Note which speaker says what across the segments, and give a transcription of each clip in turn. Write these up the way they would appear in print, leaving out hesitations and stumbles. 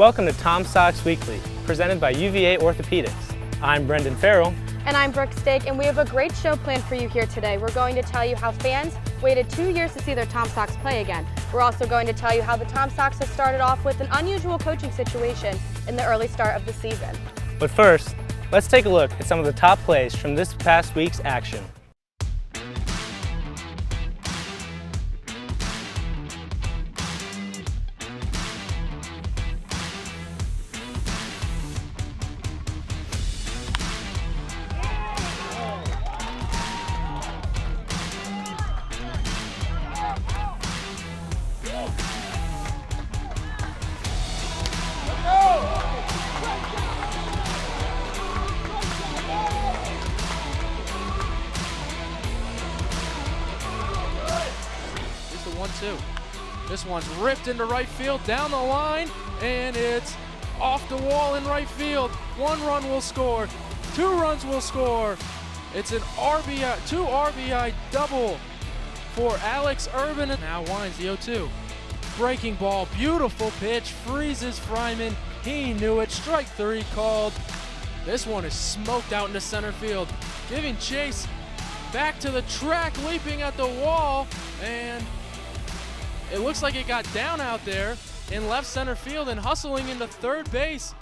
Speaker 1: Welcome to SOX Weekly, presented by UVA Orthopedics. I'm Brendan Farrell.
Speaker 2: And I'm Brooke Stake, and we have a great show planned for you here today. We're going to tell you how fans waited 2 years to see their Sox play again. We're also going to tell you how the Sox have started off with an unusual coaching situation in the early start of the season.
Speaker 1: But first, let's take a look at some of the top plays from this past week's action.
Speaker 3: This one's ripped into right field, down the line, and it's off the wall in right field. 1 run will score, 2 runs will score. It's an RBI, 2 RBI double for Alex Urban. Now winds the 0-2. Breaking ball, beautiful pitch, freezes Fryman. He knew it, strike 3 called. This one is smoked out into center field, giving chase back to the track, leaping at the wall, and it looks like it got down out there in left center field, and hustling into third base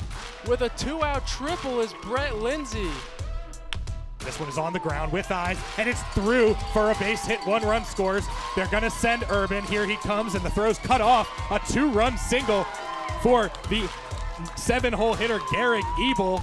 Speaker 3: with a 2-out triple is Brett Lindsay.
Speaker 4: This one is on the ground with eyes, and it's through for a base hit. 1 run scores. They're going to send Urban. Here he comes, and the throw's cut off. A 2-run single for the 7-hole hitter, Garrick Ebel.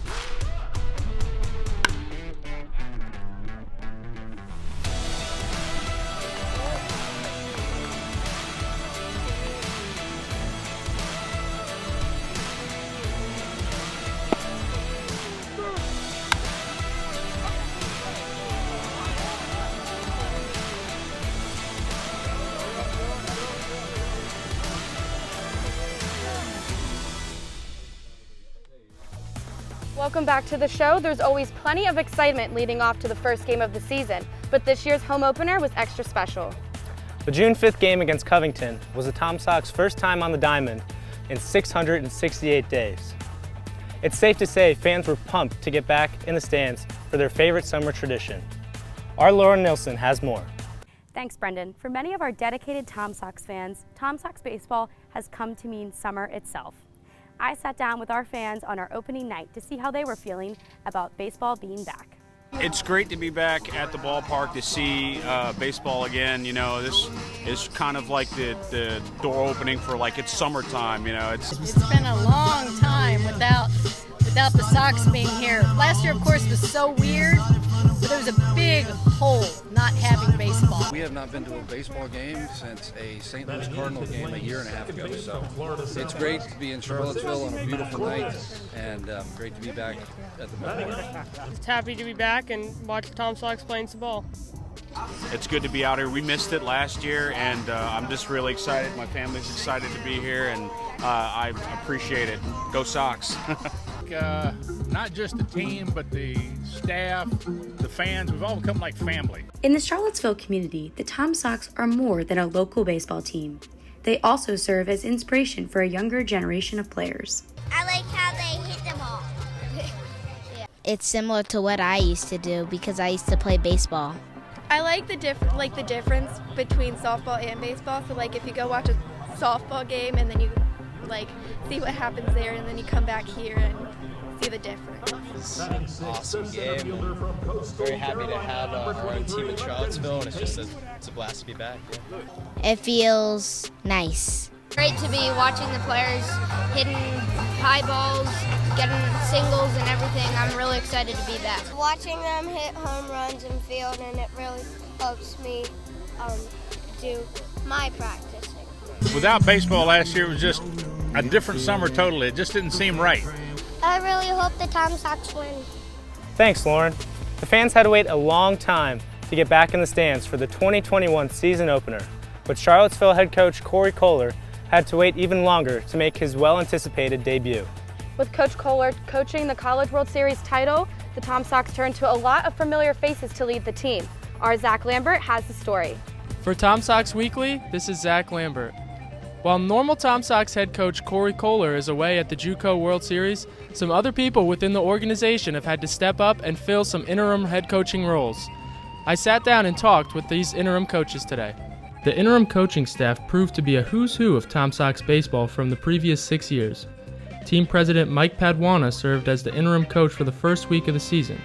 Speaker 2: Welcome back to the show. There's always plenty of excitement leading off to the first game of the season, but this year's home opener was extra special.
Speaker 1: The June 5th game against Covington was the Sox first time on the diamond in 668 days. It's safe to say fans were pumped to get back in the stands for their favorite summer tradition. Our Laura Nilsson has more.
Speaker 2: Thanks, Brendan. For many of our dedicated Sox fans, Sox baseball has come to mean summer itself. I sat down with our fans on our opening night to see how they were feeling about baseball being back.
Speaker 5: It's great to be back at the ballpark to see baseball again. You know, this is kind of like the door opening for like it's summertime. You know,
Speaker 6: it's been a long time without the Sox being here. Last year, of course, was so weird, but there was a big hole not having baseball.
Speaker 7: We have not been to a baseball game since a St. Louis Cardinal game a year and a half ago, so it's great to be in Charlottesville on a beautiful night, and great to be back at the ballpark.
Speaker 8: Just happy to be back and watch the Sox playing some ball.
Speaker 5: It's good to be out here. We missed it last year, and I'm just really excited. My family's excited to be here, and I appreciate it. Go Sox.
Speaker 9: Not just the team, but the staff, the fans, we've all become like family.
Speaker 10: In the Charlottesville community, the Sox are more than a local baseball team. They also serve as inspiration for a younger generation of players.
Speaker 11: I like how they hit the ball.
Speaker 12: It's similar to what I used to do because I used to play baseball.
Speaker 13: I like the difference between softball and baseball. So like if you go watch a softball game and then you like see what happens there, and then you come back here and see the difference.
Speaker 14: It's an awesome game. Very happy to have our own team in Charlottesville, and it's a blast to be back. Yeah.
Speaker 12: It feels nice.
Speaker 11: Great to be watching the players hitting high balls, getting singles and everything. I'm really excited to be back. Watching them hit home runs in field, and it really helps me do my practicing.
Speaker 9: Without baseball last year, it was just a different summer totally. It just didn't seem right.
Speaker 11: I really hope the Sox win.
Speaker 1: Thanks, Lauren. The fans had to wait a long time to get back in the stands for the 2021 season opener, but Charlottesville head coach Corey Kohler had to wait even longer to make his well-anticipated debut.
Speaker 2: With Coach Kohler coaching the College World Series title, the Sox turned to a lot of familiar faces to lead the team. Our Zach Lambert has the story.
Speaker 3: For SOX Weekly, this is Zach Lambert. While normal Tom Sox head coach Corey Kohler is away at the JUCO World Series, some other people within the organization have had to step up and fill some interim head coaching roles. I sat down and talked with these interim coaches today. The interim coaching staff proved to be a who's who of Tom Sox baseball from the previous 6 years. Team president Mike Padwana served as the interim coach for the first week of the season.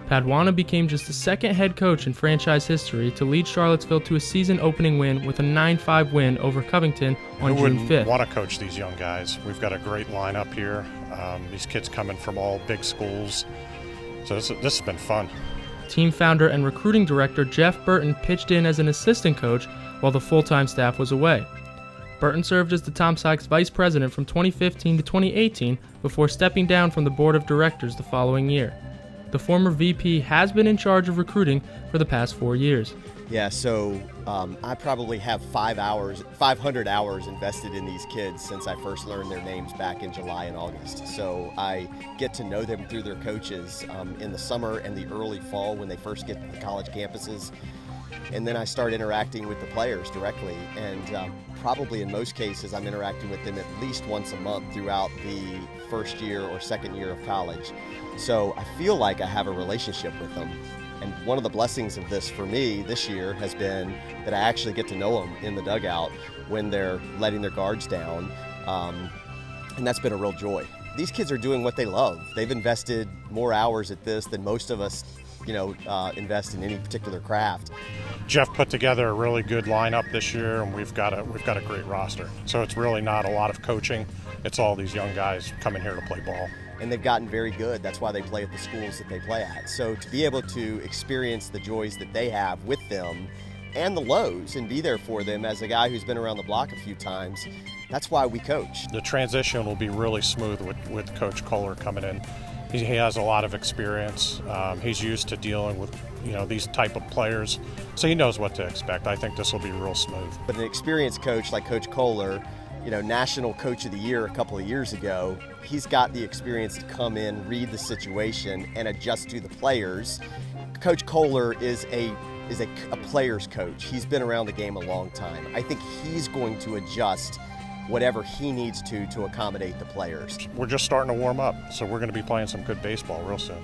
Speaker 3: Padwana became just the second head coach in franchise history to lead Charlottesville to a season-opening win with a 9-5 win over Covington on June 5th.
Speaker 15: Who wouldn't want to coach these young guys? We've got a great lineup here. These kids coming from all big schools. So this has been fun.
Speaker 3: Team founder and recruiting director Jeff Burton pitched in as an assistant coach while the full-time staff was away. Burton served as the Tom Sox vice president from 2015 to 2018 before stepping down from the board of directors the following year. The former VP has been in charge of recruiting for the past 4 years.
Speaker 16: Yeah, so I probably have 500 hours invested in these kids since I first learned their names back in July and August. So I get to know them through their coaches in the summer and the early fall when they first get to the college campuses. And then I start interacting with the players directly, and probably in most cases I'm interacting with them at least once a month throughout the first year or second year of college. So I feel like I have a relationship with them. And one of the blessings of this for me this year has been that I actually get to know them in the dugout when they're letting their guards down, and that's been a real joy. These kids are doing what they love. They've invested more hours at this than most of us invest in any particular craft.
Speaker 15: Jeff put together a really good lineup this year, and we've got a great roster. So it's really not a lot of coaching. It's all these young guys coming here to play ball.
Speaker 16: And they've gotten very good. That's why they play at the schools that they play at. So to be able to experience the joys that they have with them and the lows and be there for them as a guy who's been around the block a few times, that's why we coach.
Speaker 15: The transition will be really smooth with Coach Kohler coming in. He has a lot of experience. He's used to dealing with these type of players, so he knows what to expect. I think this will be real smooth.
Speaker 16: But an experienced coach like Coach Kohler, National Coach of the Year a couple of years ago, he's got the experience to come in, read the situation, and adjust to the players. Coach Kohler is a player's coach. He's been around the game a long time. I think he's going to adjust whatever he needs to accommodate the players.
Speaker 15: We're just starting to warm up, so we're going to be playing some good baseball real soon.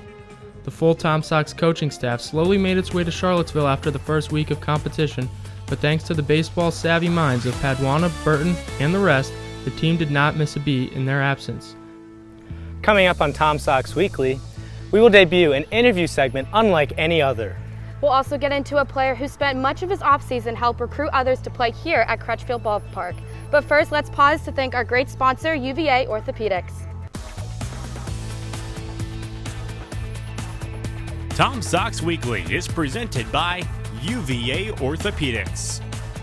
Speaker 3: The full Tom Sox coaching staff slowly made its way to Charlottesville after the first week of competition, but thanks to the baseball-savvy minds of Padwana, Burton, and the rest, the team did not miss a beat in their absence.
Speaker 1: Coming up on Tom Sox Weekly, we will debut an interview segment unlike any other.
Speaker 2: We'll also get into a player who spent much of his offseason help recruit others to play here at Crutchfield Ballpark. But first, let's pause to thank our great sponsor, UVA Orthopedics.
Speaker 17: Tom Sox Weekly is presented by UVA Orthopedics.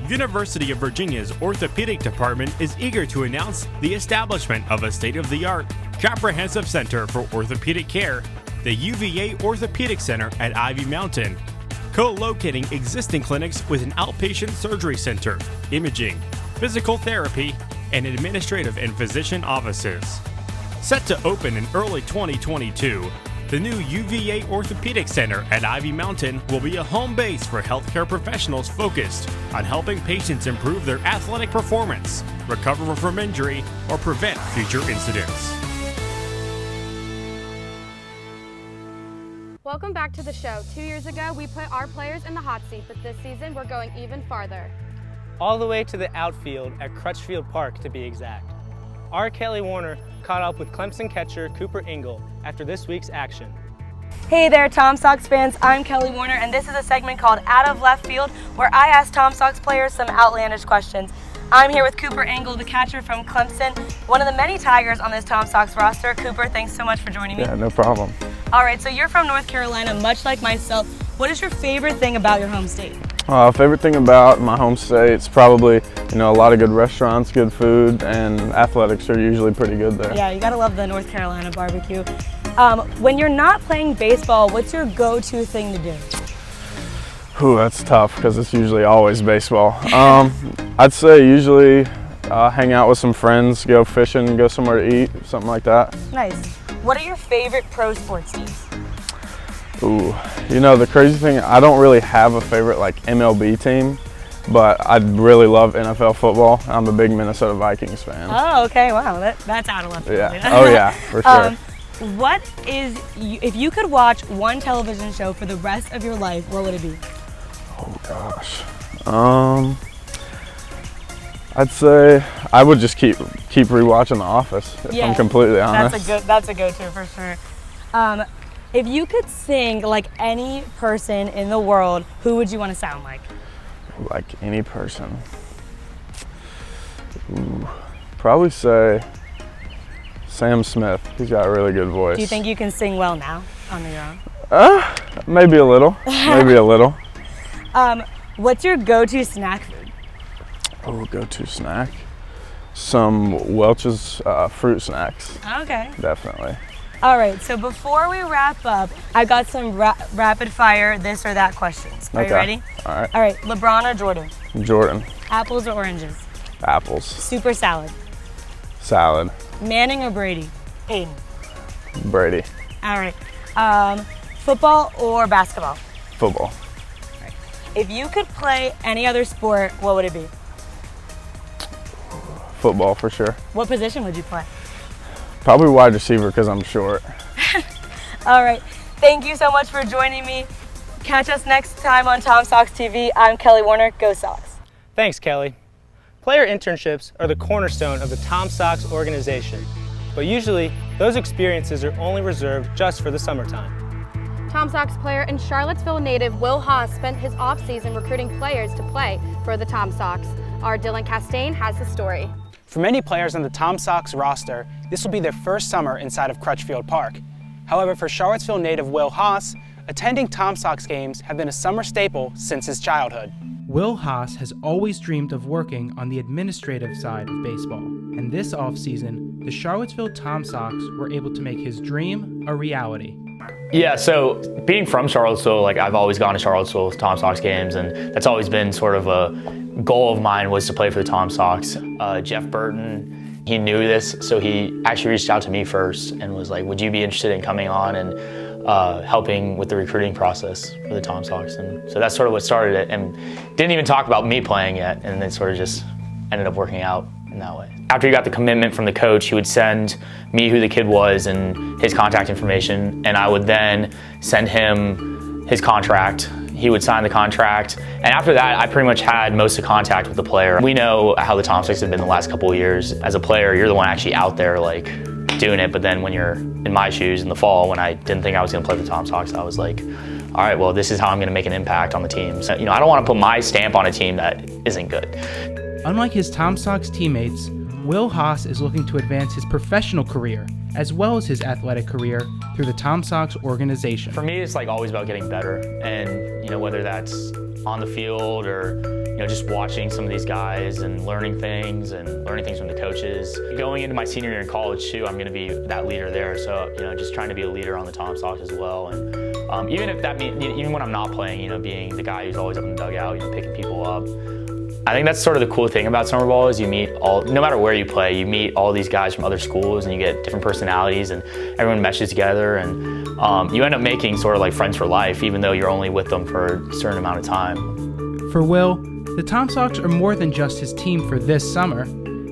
Speaker 17: University of Virginia's Orthopedic Department is eager to announce the establishment of a state-of-the-art comprehensive center for orthopedic care, the UVA Orthopedic Center at Ivy Mountain, co-locating existing clinics with an outpatient surgery center, imaging, physical therapy, and administrative and physician offices. Set to open in early 2022, the new UVA Orthopedic Center at Ivy Mountain will be a home base for healthcare professionals focused on helping patients improve their athletic performance, recover from injury, or prevent future incidents.
Speaker 2: Welcome back to the show. 2 years ago, we put our players in the hot seat, but this season we're going even farther.
Speaker 1: All the way to the outfield at Crutchfield Park, to be exact. Our Kelly Warner caught up with Clemson catcher Cooper Ingle after this week's action.
Speaker 18: Hey there, Tom Sox fans. I'm Kelly Warner, and this is a segment called Out of Left Field, where I ask Tom Sox players some outlandish questions. I'm here with Cooper Ingle, the catcher from Clemson, one of the many Tigers on this Tom Sox roster. Cooper, thanks so much for joining me.
Speaker 19: Yeah, no problem.
Speaker 18: All right, so you're from North Carolina, much like myself. What is your favorite thing about your home state?
Speaker 19: Favorite thing about my home state is probably, a lot of good restaurants, good food, and athletics are usually pretty good there.
Speaker 18: Yeah, you gotta love the North Carolina barbecue. When you're not playing baseball, what's your go-to thing to do?
Speaker 19: Ooh, that's tough because it's usually always baseball. I'd say usually hang out with some friends, go fishing, go somewhere to eat, something like that.
Speaker 18: Nice. What are your favorite pro sports teams?
Speaker 19: Ooh, the crazy thing, I don't really have a favorite MLB team. but I really love NFL football. I'm a big Minnesota Vikings fan.
Speaker 18: Oh, okay, wow, that's out of left field.
Speaker 19: Yeah. Oh yeah, for sure.
Speaker 18: What is, if you could watch one television show for the rest of your life, what would it be?
Speaker 19: Oh gosh. I'd say I would just keep rewatching The Office, if I'm completely honest.
Speaker 18: That's a go-to for sure. If you could sing like any person in the world, who would you want to sound like?
Speaker 19: Like any person. Ooh, probably say Sam Smith. He's got a really good voice.
Speaker 18: Do you think you can sing well now on your own?
Speaker 19: Maybe a little. Maybe a little.
Speaker 18: What's your go-to snack food?
Speaker 19: Oh, go-to snack? Some Welch's fruit snacks.
Speaker 18: Okay.
Speaker 19: Definitely.
Speaker 18: All right, so before we wrap up, I got some rapid fire this or that questions. Are you ready?
Speaker 19: All right.
Speaker 18: All right, LeBron or Jordan?
Speaker 19: Jordan.
Speaker 18: Apples or oranges?
Speaker 19: Apples.
Speaker 18: Soup or salad?
Speaker 19: Salad.
Speaker 18: Manning or Brady? Aiden.
Speaker 19: Brady.
Speaker 18: All right. Football or basketball?
Speaker 19: Football.
Speaker 18: If you could play any other sport, what would it be?
Speaker 19: Football for sure.
Speaker 18: What position would you play?
Speaker 19: Probably wide receiver because I'm short.
Speaker 18: All right. Thank you so much for joining me. Catch us next time on Tom Sox TV. I'm Kelly Warner. Go Sox.
Speaker 1: Thanks, Kelly. Player internships are the cornerstone of the Tom Sox organization, but usually those experiences are only reserved just for the summertime.
Speaker 2: Tom Sox player and Charlottesville native Will Haas spent his offseason recruiting players to play for the Tom Sox. Our Dylan Castaigne has the story.
Speaker 20: For many players on the Tom Sox roster, this will be their first summer inside of Crutchfield Park. However, for Charlottesville native Will Haas, attending Tom Sox games have been a summer staple since his childhood.
Speaker 21: Will Haas has always dreamed of working on the administrative side of baseball, and this offseason, the Charlottesville Tom Sox were able to make his dream a reality.
Speaker 22: Yeah, so being from Charlottesville, like I've always gone to Charlottesville Tom Sox games, and that's always been sort of a goal of mine was to play for the Tom Sox. Jeff Burton, he knew this, so he actually reached out to me first and was like, would you be interested in coming on and helping with the recruiting process for the Tom Sox? And so that's sort of what started it, and didn't even talk about me playing yet, and then sort of just ended up working out in that way. After he got the commitment from the coach, he would send me who the kid was and his contact information, and I would then send him his contract. He would sign the contract, and after that, I pretty much had most of the contact with the player. We know how the Tom Sox have been the last couple of years. As a player, you're the one actually out there like doing it, but then when you're in my shoes in the fall, when I didn't think I was gonna play for the Tom Sox, I was like, all right, well, this is how I'm gonna make an impact on the team. So, I don't wanna put my stamp on a team that isn't good.
Speaker 21: Unlike his Tom Sox teammates, Will Haas is looking to advance his professional career as well as his athletic career through the Tom Sox organization.
Speaker 22: For me, it's like always about getting better, and whether that's on the field or just watching some of these guys and learning things from the coaches. Going into my senior year in college too, I'm going to be that leader there. So just trying to be a leader on the Tom Sox as well, and even if that means even when I'm not playing, being the guy who's always up in the dugout, picking people up. I think that's sort of the cool thing about summer ball is you meet no matter where you play, you meet all these guys from other schools and you get different personalities and everyone meshes together, and you end up making sort of like friends for life, even though you're only with them for a certain amount of time.
Speaker 21: For Will, the Tom Sox are more than just his team for this summer.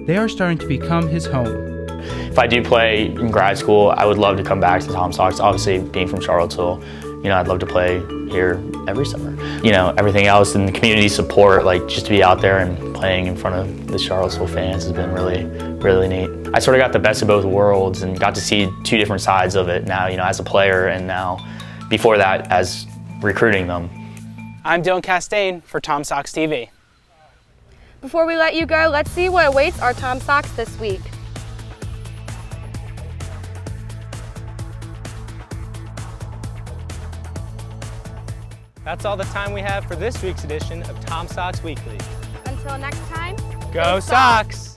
Speaker 21: They are starting to become his home.
Speaker 22: If I do play in grad school, I would love to come back to the Tom Sox. Obviously, being from Charlottesville, I'd love to play here every summer. Everything else and the community support, like just to be out there and playing in front of the Charlottesville fans has been really, really neat. I sort of got the best of both worlds and got to see two different sides of it now, as a player and now, before that, as recruiting them.
Speaker 20: I'm Dylan Castaigne for Tom Sox TV.
Speaker 2: Before we let you go, let's see what awaits our Tom Sox this week.
Speaker 1: That's all the time we have for this week's edition of Tom Sox Weekly.
Speaker 2: Until next time,
Speaker 1: Go Sox!